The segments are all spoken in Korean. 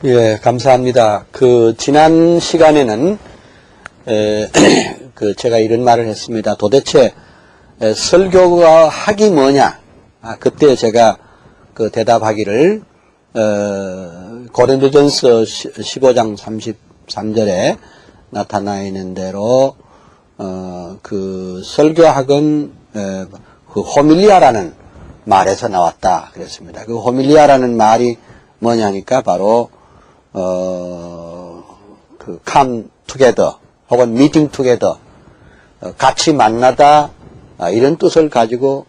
예, 감사합니다. 지난 시간에는, 제가 이런 말을 했습니다. 도대체, 설교가 학이 뭐냐? 그때 제가 대답하기를, 고린도전서 15장 33절에 나타나 있는 대로, 설교학은, 호밀리아라는 말에서 나왔다. 그랬습니다. 호밀리아라는 말이 뭐냐니까 바로, come together, 혹은 meeting together, 같이 만나다, 이런 뜻을 가지고,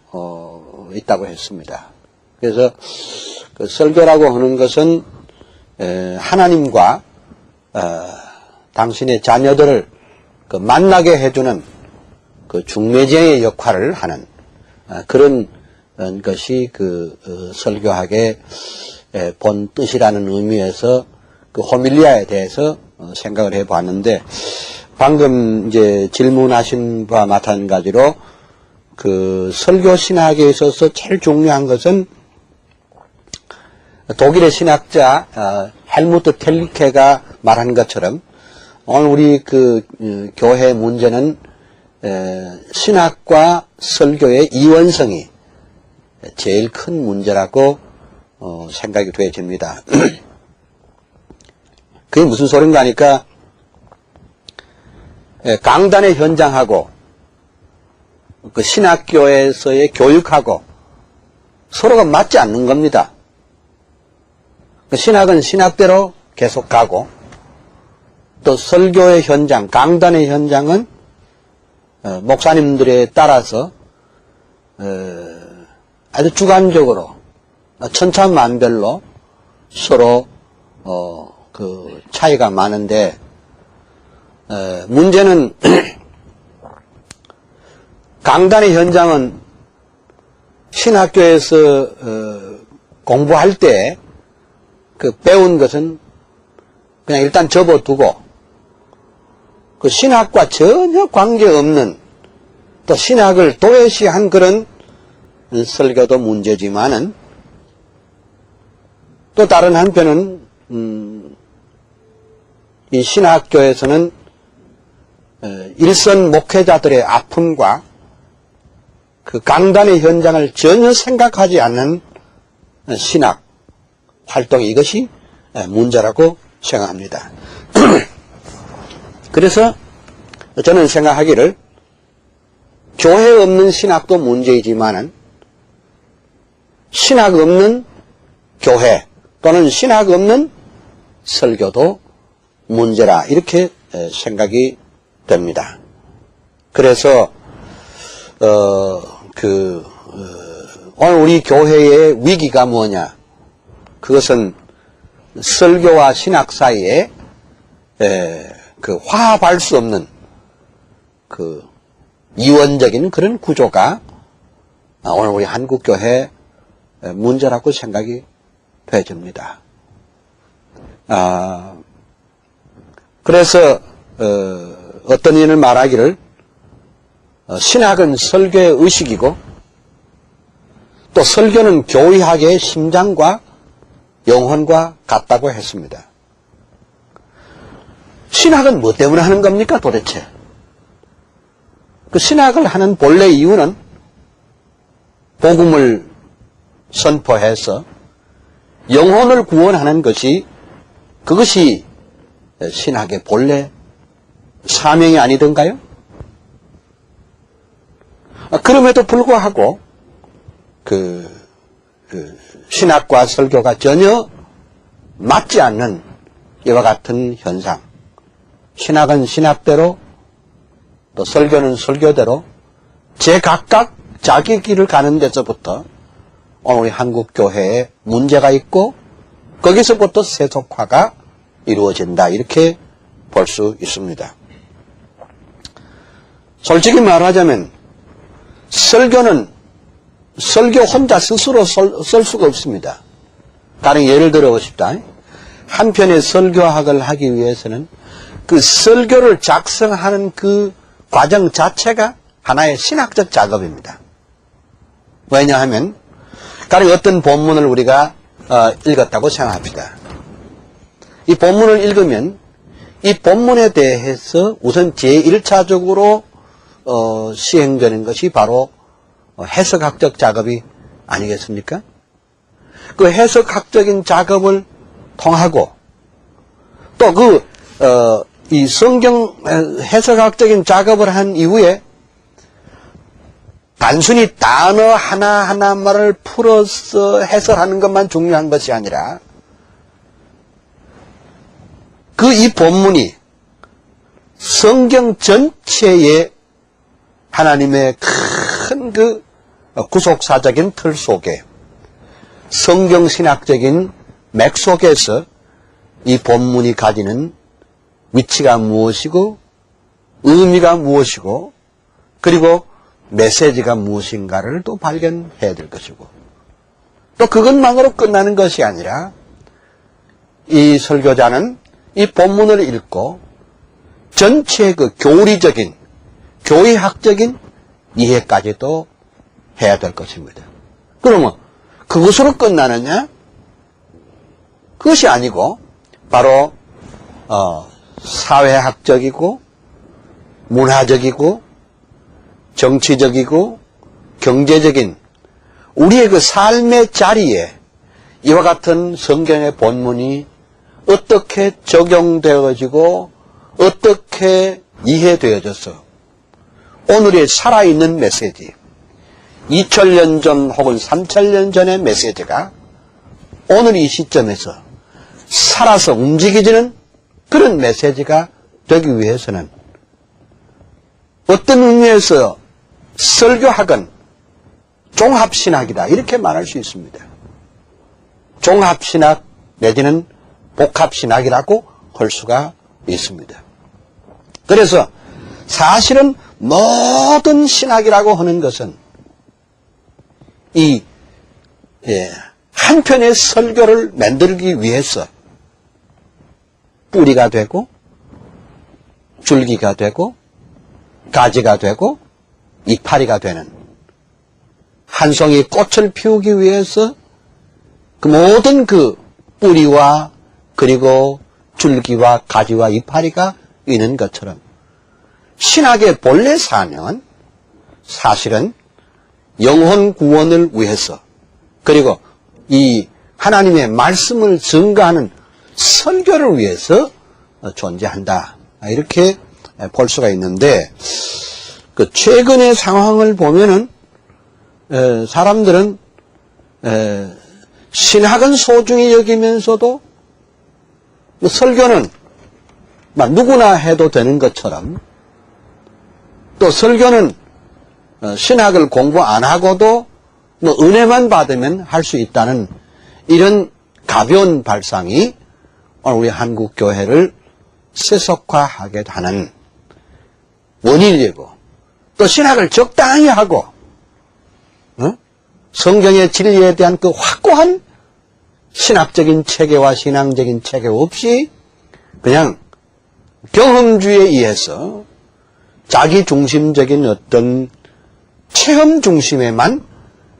있다고 했습니다. 그래서, 설교라고 하는 것은, 하나님과, 당신의 자녀들을 만나게 해주는 중매쟁의 역할을 하는, 그런 것이 설교학의 본 뜻이라는 의미에서 호밀리아에 대해서 생각을 해 봤는데, 방금 이제 질문하신 바와 마찬가지로 설교 신학에 있어서 제일 중요한 것은 독일의 신학자 헬무트 텔리케가 말한 것처럼 오늘 우리 교회 문제는 신학과 설교의 이원성이 제일 큰 문제라고 생각이 되어집니다. 그게 무슨 소린가 하니까 강단의 현장하고 신학교에서의 교육하고 서로가 맞지 않는 겁니다. 신학은 신학대로 계속 가고 또 설교의 현장, 강단의 현장은 목사님들에 따라서 아주 주관적으로 천차만별로 서로 차이가 많은데 문제는 강단의 현장은 신학교에서 공부할 때 배운 것은 그냥 일단 접어두고 신학과 전혀 관계없는 또 신학을 도외시한 그런 설교도 문제지만은 또 다른 한편은 이 신학교에서는 일선 목회자들의 아픔과 강단의 현장을 전혀 생각하지 않는 신학 활동, 이것이 문제라고 생각합니다. 그래서 저는 생각하기를 교회 없는 신학도 문제이지만은 신학 없는 교회 또는 신학 없는 설교도 문제라, 이렇게 생각이 됩니다. 그래서 오늘 우리 교회의 위기가 뭐냐? 그것은 설교와 신학 사이에 화합할 수 없는 이원적인 그런 구조가 오늘 우리 한국교회 문제라고 생각이 되어집니다. 그래서 어떤 이를 말하기를 신학은 설교의 의식이고 또 설교는 교의학의 심장과 영혼과 같다고 했습니다. 신학은 뭐 때문에 하는 겁니까 도대체? 신학을 하는 본래 이유는 복음을 선포해서 영혼을 구원하는 것이, 그것이 신학의 본래 사명이 아니던가요? 그럼에도 불구하고 신학과 설교가 전혀 맞지 않는 이와 같은 현상, 신학은 신학대로 또 설교는 설교대로 제각각 자기 길을 가는 데서부터 오늘 우리 한국교회에 문제가 있고 거기서부터 세속화가 이루어진다, 이렇게 볼 수 있습니다. 솔직히 말하자면 설교는 설교 혼자 스스로 쓸 수가 없습니다. 다른 예를 들어 보십시다. 한편의 설교학을 하기 위해서는 설교를 작성하는 과정 자체가 하나의 신학적 작업입니다. 왜냐하면 가령 어떤 본문을 우리가 읽었다고 생각합시다. 이 본문을 읽으면 이 본문에 대해서 우선 제1차적으로 시행되는 것이 바로 해석학적 작업이 아니겠습니까? 그 해석학적인 작업을 통하고 또 이 성경 해석학적인 작업을 한 이후에 단순히 단어 하나하나만을 풀어서 해석하는 것만 중요한 것이 아니라 이 본문이 성경 전체의 하나님의 큰 구속사적인 틀 속에 성경신학적인 맥 속에서 이 본문이 가지는 위치가 무엇이고 의미가 무엇이고 그리고 메시지가 무엇인가를 또 발견해야 될 것이고 또 그것만으로 끝나는 것이 아니라 이 설교자는 이 본문을 읽고 전체의 교리적인 교회학적인 이해까지도 해야 될 것입니다. 그러면 그것으로 끝나느냐? 그것이 아니고 바로 사회학적이고 문화적이고 정치적이고 경제적인 우리의 그 삶의 자리에 이와 같은 성경의 본문이 어떻게 적용되어지고 어떻게 이해되어져서 오늘의 살아있는 메시지 2000년 전 혹은 3000년 전의 메시지가 오늘 이 시점에서 살아서 움직이지는 그런 메시지가 되기 위해서는 어떤 의미에서 설교학은 종합신학이다 이렇게 말할 수 있습니다. 종합신학 내지는 복합신학이라고 할 수가 있습니다. 그래서 사실은 모든 신학이라고 하는 것은 한 편의 설교를 만들기 위해서 뿌리가 되고 줄기가 되고 가지가 되고 이파리가 되는 한 송이 꽃을 피우기 위해서 그 모든 뿌리와 그리고 줄기와 가지와 이파리가 있는 것처럼 신학의 본래 사명은 사실은 영혼 구원을 위해서 그리고 이 하나님의 말씀을 증거하는 설교를 위해서 존재한다. 이렇게 볼 수가 있는데 최근의 상황을 보면은 사람들은 신학은 소중히 여기면서도 설교는 누구나 해도 되는 것처럼 또 설교는 신학을 공부 안 하고도 은혜만 받으면 할 수 있다는 이런 가벼운 발상이 오늘 우리 한국 교회를 세속화하게 하는 원인이고 또 신학을 적당히 하고 성경의 진리에 대한 그 확고한 신학적인 체계와 신앙적인 체계 없이 그냥 경험주의에 의해서 자기 중심적인 어떤 체험 중심에만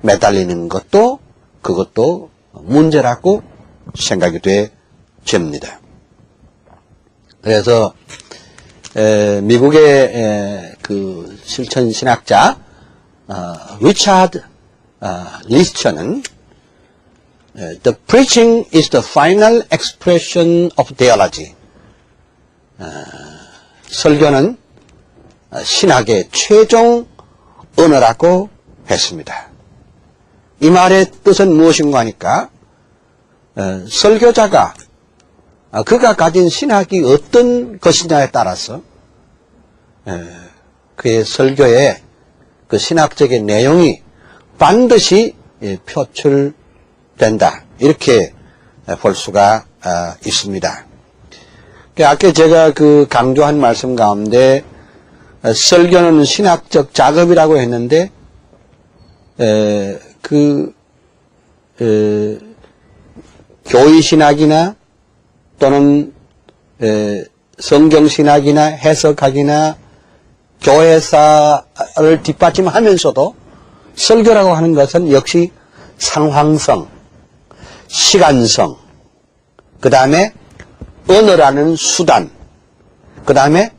매달리는 것도 그것도 문제라고 생각이 됩니다. 그래서 미국의 그 실천 신학자 리차드 리스처는 The preaching is the final expression of theology. 설교는 신학의 최종 언어라고 했습니다. 이 말의 뜻은 무엇인가 하니까 설교자가 그가 가진 신학이 어떤 것이냐에 따라서 그의 설교의 그 신학적인 내용이 반드시 표출된다. 이렇게 볼 수가 있습니다. 아까 제가 강조한 말씀 가운데 설교는 신학적 작업이라고 했는데 교의신학이나 또는 성경신학이나 해석학이나 교회사를 뒷받침하면서도 설교라고 하는 것은 역시 상황성, 시간성, 그 다음에 언어라는 수단, 그 다음에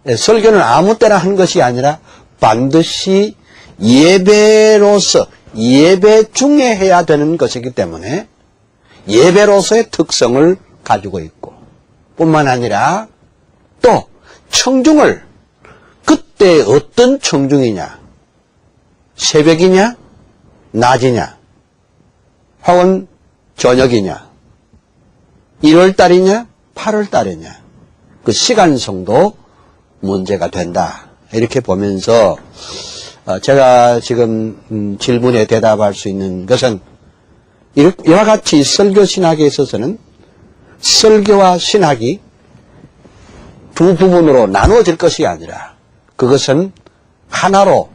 설교는 아무 때나 한 것이 아니라 반드시 예배로서 예배 중에 해야 되는 것이기 때문에 예배로서의 특성을 가지고 있고 뿐만 아니라 또 청중을 그때 어떤 청중이냐, 새벽이냐, 낮이냐, 혹은 저녁이냐, 1월달이냐, 8월달이냐, 그 시간성도 문제가 된다. 이렇게 보면서 제가 지금 질문에 대답할 수 있는 것은 이와 같이 설교 신학에 있어서는 설교와 신학이 두 부분으로 나누어질 것이 아니라 그것은 하나로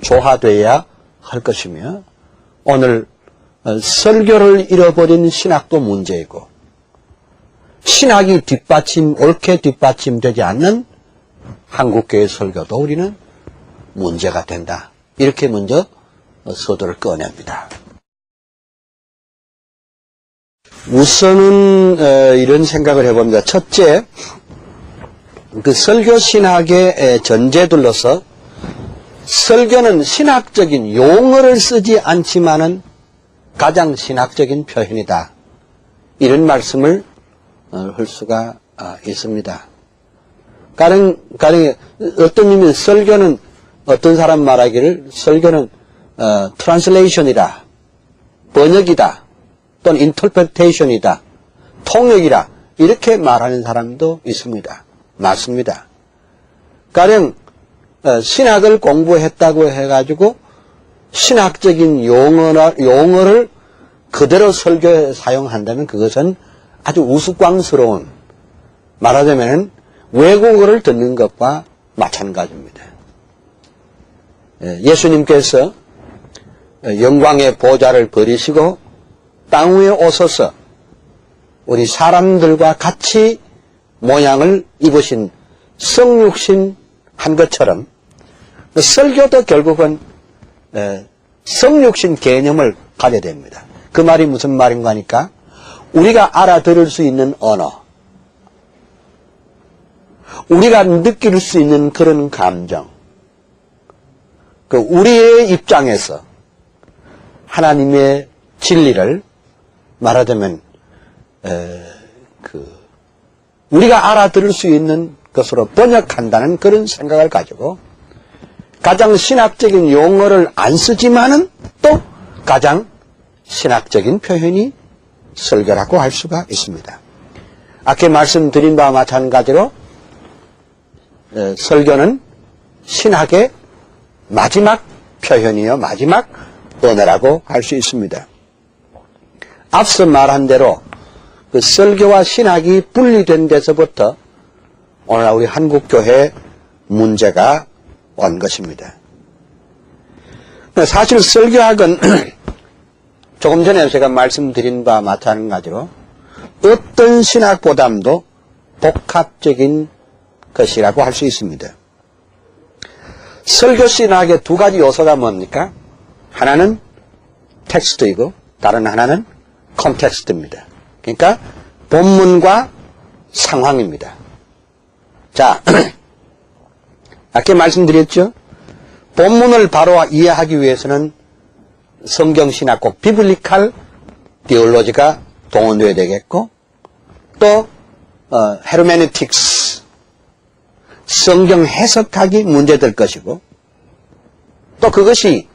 조화되어야 할 것이며 오늘 설교를 잃어버린 신학도 문제이고 신학이 옳게 뒷받침되지 않는 한국교회 설교도 우리는 문제가 된다. 이렇게 먼저 서두를 꺼냅니다. 우선은 이런 생각을 해봅니다. 첫째, 그 설교 신학의 전제들로서 설교는 신학적인 용어를 쓰지 않지만은 가장 신학적인 표현이다. 이런 말씀을 할 수가 있습니다. 가령 어떤 의미는 설교는 어떤 사람 말하기를 설교는 트랜슬레이션이다, 번역이다, 또는 인터프레테이션이다, 통역이다 이렇게 말하는 사람도 있습니다. 맞습니다. 가령 신학을 공부했다고 해가지고 신학적인 용어를 그대로 설교에 사용한다면 그것은 아주 우스꽝스러운, 말하자면 외국어를 듣는 것과 마찬가지입니다. 예수님께서 영광의 보좌를 버리시고 땅 위에 오셔서 우리 사람들과 같이 모양을 입으신 성육신 한 것처럼 설교도 결국은 성육신 개념을 가져야 됩니다. 그 말이 무슨 말인가 하니까 우리가 알아들을 수 있는 언어, 우리가 느낄 수 있는 그런 감정, 그 우리의 입장에서 하나님의 진리를 말하자면 우리가 알아들을 수 있는 것으로 번역한다는 그런 생각을 가지고 가장 신학적인 용어를 안 쓰지만은 또 가장 신학적인 표현이 설교라고 할 수가 있습니다. 아까 말씀드린 바와 마찬가지로 설교는 신학의 마지막 표현이요, 마지막 언어라고 할 수 있습니다. 앞서 말한 대로 그 설교와 신학이 분리된 데서부터 오늘날 우리 한국교회 문제가 온 것입니다. 사실 설교학은 조금 전에 제가 말씀드린 바와 마찬가지로 어떤 신학보다도 복합적인 것이라고 할 수 있습니다. 설교 신학의 두 가지 요소가 뭡니까? 하나는 텍스트이고 다른 하나는 컨텍스트입니다. 그러니까 본문과 상황입니다. 자, 아까 말씀드렸죠? 본문을 바로 이해하기 위해서는 성경신학 꼭 비블리칼 디올로지가 동원되어야 되겠고 또 헤르메네틱스 성경 해석학이 문제될 것이고 또 그것이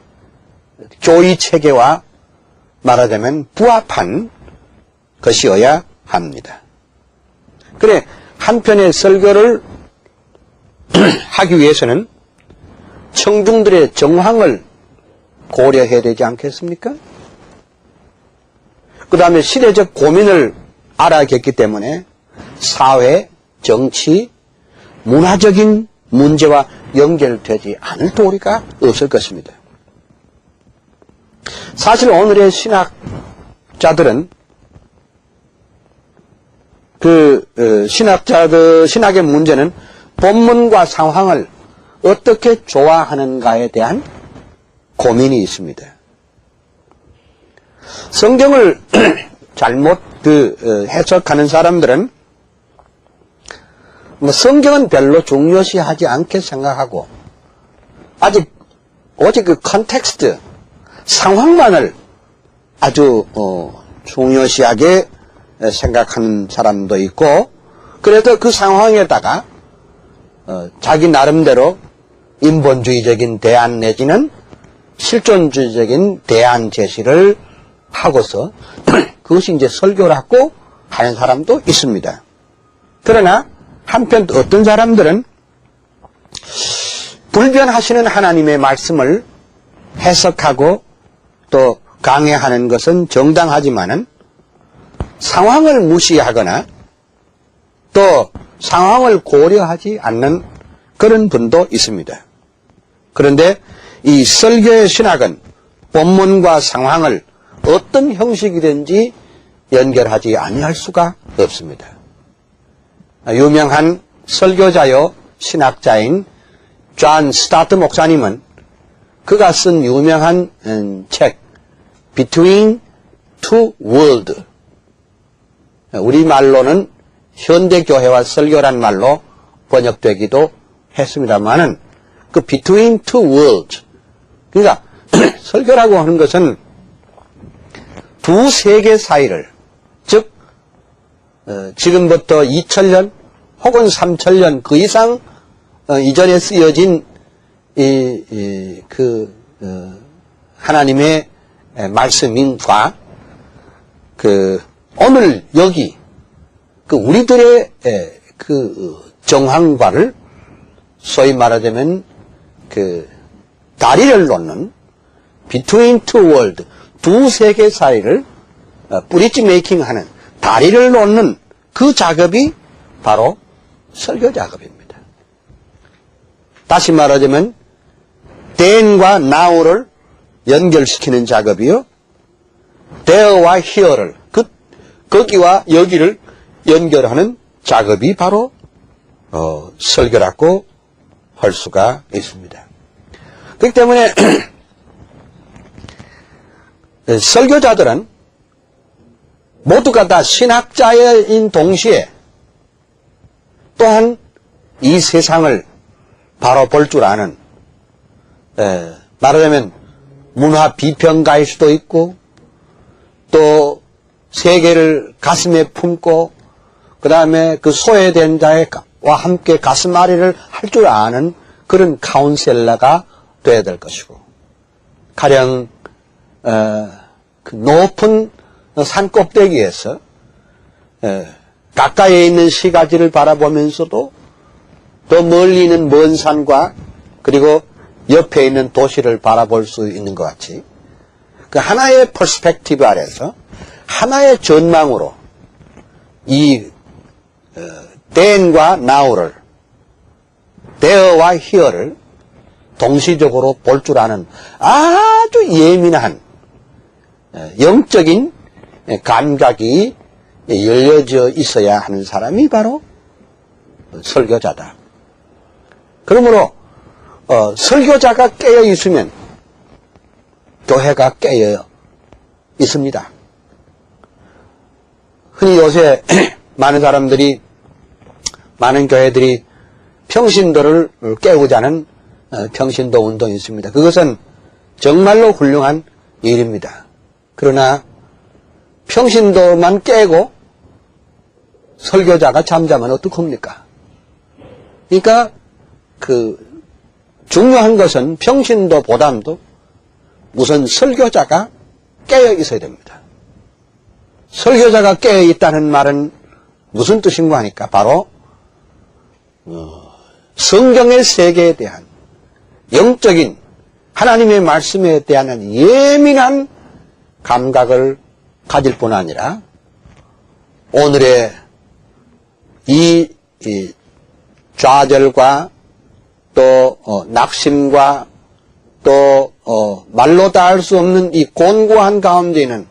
교의 체계와 말하자면 부합한 것이어야 합니다. 그래 한편의 설교를 하기 위해서는 청중들의 정황을 고려해야 되지 않겠습니까? 그 다음에 시대적 고민을 알아야겠기 때문에 사회, 정치, 문화적인 문제와 연결되지 않을 도리가 없을 것입니다. 사실 오늘의 신학자들은 신학의 문제는 본문과 상황을 어떻게 조화하는가에 대한 고민이 있습니다. 성경을 잘못 해석하는 사람들은 뭐 성경은 별로 중요시하지 않게 생각하고 오직 그 컨텍스트, 상황만을 아주 중요시하게 생각하는 사람도 있고, 그래서 그 상황에다가 자기 나름대로 인본주의적인 대안 내지는 실존주의적인 대안 제시를 하고서 그것이 이제 설교라고 하는 사람도 있습니다. 그러나 한편 어떤 사람들은 불변하시는 하나님의 말씀을 해석하고 또 강해하는 것은 정당하지만은 상황을 무시하거나 또 상황을 고려하지 않는 그런 분도 있습니다. 그런데 이 설교의 신학은 본문과 상황을 어떤 형식이든지 연결하지 아니할 수가 없습니다. 유명한 설교자요 신학자인 존 스타트 목사님은 그가 쓴 유명한 책 Between Two Worlds, 우리말로는 현대교회와 설교란 말로 번역되기도 했습니다만은 그 Between Two Worlds, 그러니까 설교라고 하는 것은 두 세계 사이를, 즉 지금부터 2000년 혹은 3000년 그 이상 이전에 쓰여진 하나님의 말씀인과 오늘 여기 우리들의 정황과를 소위 말하자면 다리를 놓는 Between Two Worlds, 두 세계 사이를 브리지 메이킹 하는 다리를 놓는 그 작업이 바로 설교 작업입니다. 다시 말하자면 then과 now를 연결시키는 작업이요, there와 here를 거기와 여기를 연결하는 작업이 바로 설교라고 할 수가 있습니다. 그렇기 때문에 설교자들은 모두가 다 신학자인 동시에 또한 이 세상을 바로 볼 줄 아는, 말하자면 문화 비평가일 수도 있고 또 세계를 가슴에 품고 그 다음에 그 소외된 자와 함께 가슴앓이를 할 줄 아는 그런 카운셀러가 되어야 될 것이고, 가령 그 높은 산 꼭대기에서 가까이에 있는 시가지를 바라보면서도 더 멀리 있는 먼 산과 그리고 옆에 있는 도시를 바라볼 수 있는 것 같이 그 하나의 퍼스펙티브 아래서 하나의 전망으로 이 then과 now를, there와 here를 동시적으로 볼 줄 아는 아주 예민한 영적인 감각이 열려져 있어야 하는 사람이 바로 설교자다. 그러므로 설교자가 깨어 있으면 교회가 깨어 있습니다. 흔히 요새 많은 교회들이 평신도를 깨우자는 평신도 운동이 있습니다. 그것은 정말로 훌륭한 일입니다. 그러나 평신도만 깨고 설교자가 잠자면 어떡합니까? 그러니까 중요한 것은 평신도보다도 우선 설교자가 깨어 있어야 됩니다. 설교자가 깨어 있다는 말은 무슨 뜻인가 하니까 바로 성경의 세계에 대한 영적인 하나님의 말씀에 대한 예민한 감각을 가질 뿐 아니라 오늘의 이 좌절과 또 낙심과 또 말로 다 할 수 없는 이 곤고한 가운데는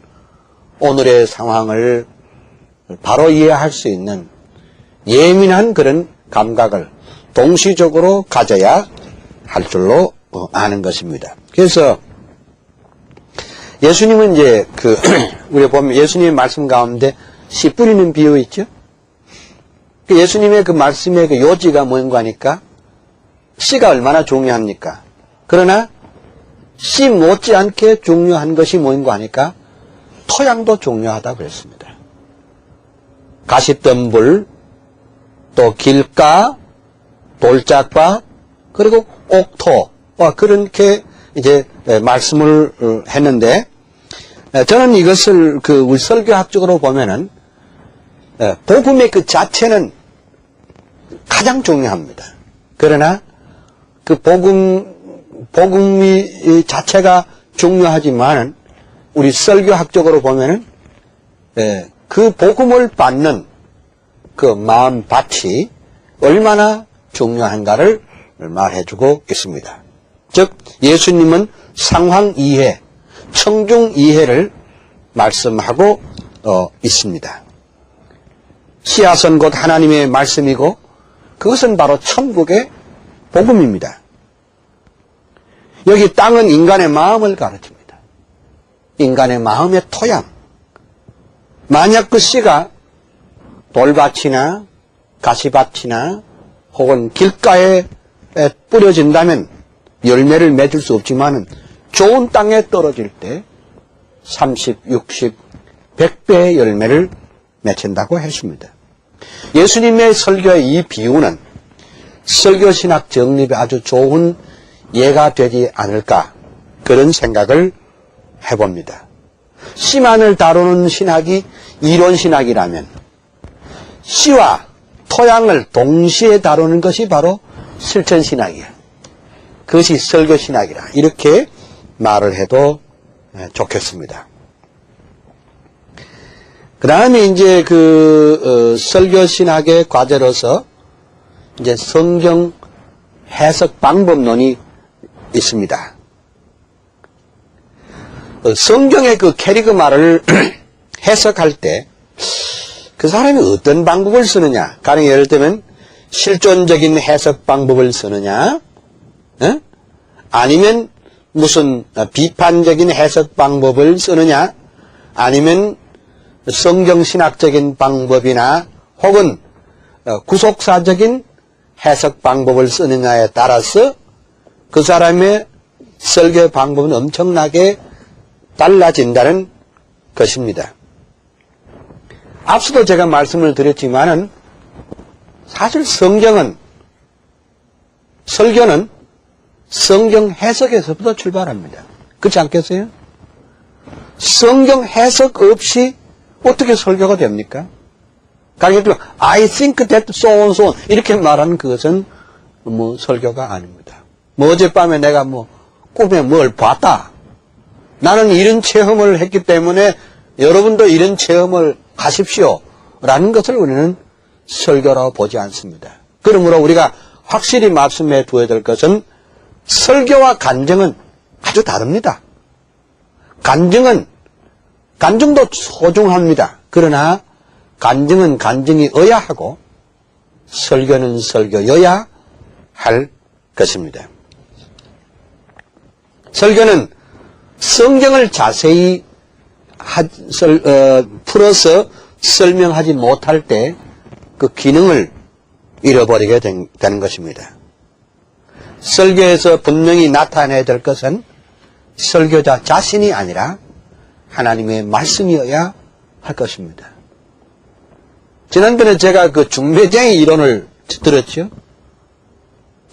오늘의 상황을 바로 이해할 수 있는 예민한 그런 감각을 동시적으로 가져야 할 줄로 아는 것입니다. 그래서 예수님은 이제 우리가 보면 예수님의 말씀 가운데 씨 뿌리는 비유 있죠? 예수님의 그 말씀의 그 요지가 뭔가 하니까 씨가 얼마나 중요합니까? 그러나 씨 못지않게 중요한 것이 뭔가 하니까 토양도 중요하다고 그랬습니다. 가시덤불, 또 길가, 돌짝밭, 그리고 옥토와 그렇게 이제 말씀을 했는데, 저는 이것을 우리 설교학적으로 보면은 복음의 그 자체는 가장 중요합니다. 그러나 그 복음이 자체가 중요하지만은 우리 설교학적으로 보면은 그 복음을 받는 그 마음밭이 얼마나 중요한가를 말해주고 있습니다. 즉 예수님은 상황 이해, 청중 이해를 말씀하고 있습니다. 씨앗은 곧 하나님의 말씀이고 그것은 바로 천국의 복음입니다. 여기 땅은 인간의 마음을 가르칩니다. 인간의 마음의 토양. 만약 그 씨가 돌밭이나 가시밭이나 혹은 길가에 뿌려진다면 열매를 맺을 수 없지만은 좋은 땅에 떨어질 때 30, 60, 100배의 열매를 맺힌다고 했습니다. 예수님의 설교의 이 비유는 설교신학 정립에 아주 좋은 예가 되지 않을까 그런 생각을 해봅니다. 씨만을 다루는 신학이 이론신학이라면 씨와 토양을 동시에 다루는 것이 바로 실천신학이야. 그것이 설교신학이라 이렇게 말을 해도 좋겠습니다. 그 다음에 이제 설교신학의 과제로서 이제 성경 해석 방법론이 있습니다. 성경의 그 캐리그마를 해석할 때 그 사람이 어떤 방법을 쓰느냐, 가령 예를 들면 실존적인 해석 방법을 쓰느냐, 아니면 무슨 비판적인 해석 방법을 쓰느냐, 아니면 성경신학적인 방법이나 혹은 구속사적인 해석 방법을 쓰느냐에 따라서 그 사람의 설교 방법은 엄청나게 달라진다는 것입니다. 앞서도 제가 말씀을 드렸지만은 사실 설교는 성경 해석에서부터 출발합니다. 그렇지 않겠어요? 성경 해석 없이 어떻게 설교가 됩니까? 가령 I think that so and so 이렇게 말하는 그것은 설교가 아닙니다. 어젯밤에 내가 꿈에 뭘 봤다. 나는 이런 체험을 했기 때문에 여러분도 이런 체험을 하십시오. 라는 것을 우리는 설교라고 보지 않습니다. 그러므로 우리가 확실히 말씀해 두어야 될 것은 설교와 간증은 아주 다릅니다. 간증도 소중합니다. 그러나 간증은 간증이어야 하고 설교는 설교여야 할 것입니다. 설교는 성경을 자세히 풀어서 설명하지 못할 때 그 기능을 잃어버리게 되는 것입니다. 설교에서 분명히 나타내야 될 것은 설교자 자신이 아니라 하나님의 말씀이어야 할 것입니다. 지난번에 제가 그 중매쟁이 이론을 들었죠?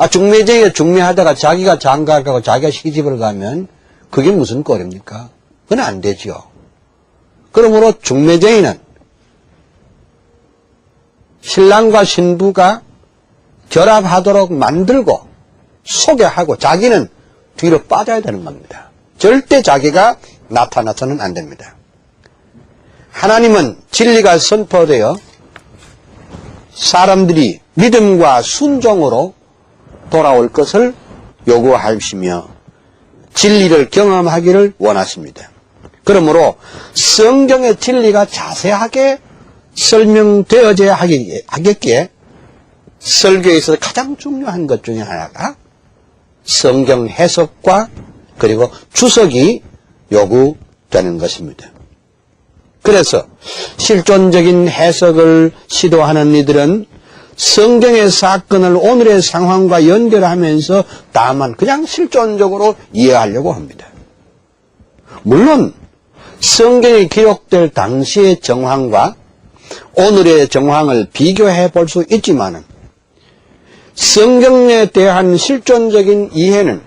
중매쟁이가 중매하다가 자기가 장가를 가고 자기가 시집을 가면 그게 무슨 꼴입니까? 그건 안 되죠. 그러므로 중매쟁이는 신랑과 신부가 결합하도록 만들고 소개하고 자기는 뒤로 빠져야 되는 겁니다. 절대 자기가 나타나서는 안 됩니다. 하나님은 진리가 선포되어 사람들이 믿음과 순종으로 돌아올 것을 요구하시며 진리를 경험하기를 원하십니다. 그러므로 성경의 진리가 자세하게 설명되어져야 하겠기에 설교에서 가장 중요한 것 중에 하나가 성경 해석과 그리고 주석이 요구되는 것입니다. 그래서 실존적인 해석을 시도하는 이들은 성경의 사건을 오늘의 상황과 연결하면서 다만 그냥 실존적으로 이해하려고 합니다. 물론 성경이 기록될 당시의 정황과 오늘의 정황을 비교해 볼 수 있지만은 성경에 대한 실존적인 이해는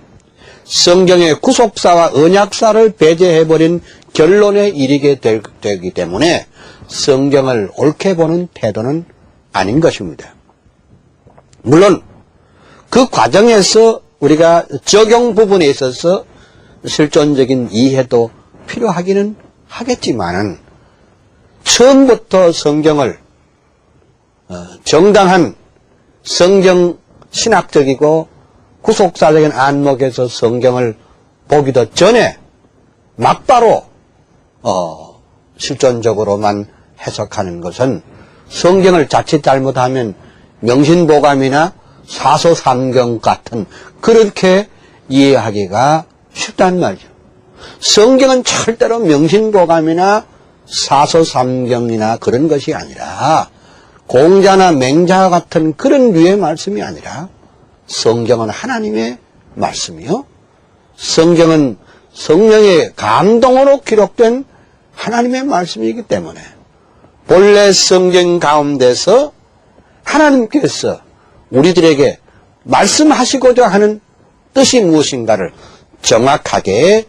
성경의 구속사와 언약사를 배제해버린 결론에 이르게 되기 때문에 성경을 옳게 보는 태도는 아닌 것입니다. 물론 그 과정에서 우리가 적용 부분에 있어서 실존적인 이해도 필요하기는 하겠지만은 처음부터 성경을 정당한 성경 신학적이고 구속사적인 안목에서 성경을 보기도 전에 막바로 실존적으로만 해석하는 것은 성경을 자칫 잘못하면 명신보감이나 사서삼경 같은 그렇게 이해하기가 쉽단 말이죠. 성경은 절대로 명신보감이나 사서삼경이나 그런 것이 아니라 공자나 맹자 같은 그런 류의 말씀이 아니라 성경은 하나님의 말씀이요. 성경은 성령의 감동으로 기록된 하나님의 말씀이기 때문에 본래 성경 가운데서 하나님께서 우리들에게 말씀하시고자 하는 뜻이 무엇인가를 정확하게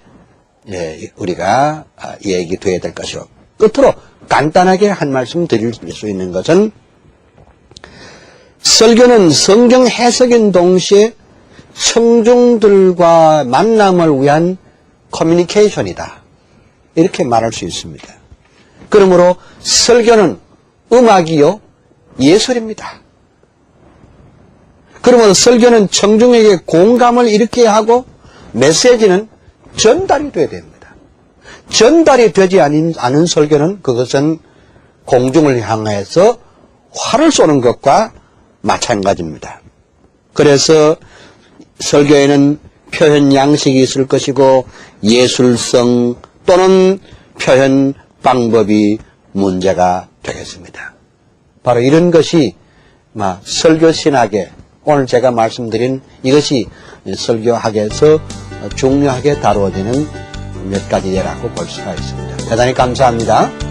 우리가 얘기돼야 될 것이고, 끝으로 간단하게 한 말씀 드릴 수 있는 것은 설교는 성경 해석인 동시에 청중들과 만남을 위한 커뮤니케이션이다, 이렇게 말할 수 있습니다. 그러므로 설교는 음악이요 예술입니다. 그러므로 설교는 청중에게 공감을 일으키게 하고 메시지는 전달이 돼야 됩니다. 전달이 되지 않은 설교는 그것은 공중을 향해서 활을 쏘는 것과 마찬가지입니다. 그래서 설교에는 표현 양식이 있을 것이고 예술성 또는 표현 방법이 문제가 되겠습니다. 바로 이런 것이 설교 신학의 오늘 제가 말씀드린 이것이 설교학에서 중요하게 다루어지는 몇 가지 예라고 볼 수가 있습니다. 대단히 감사합니다.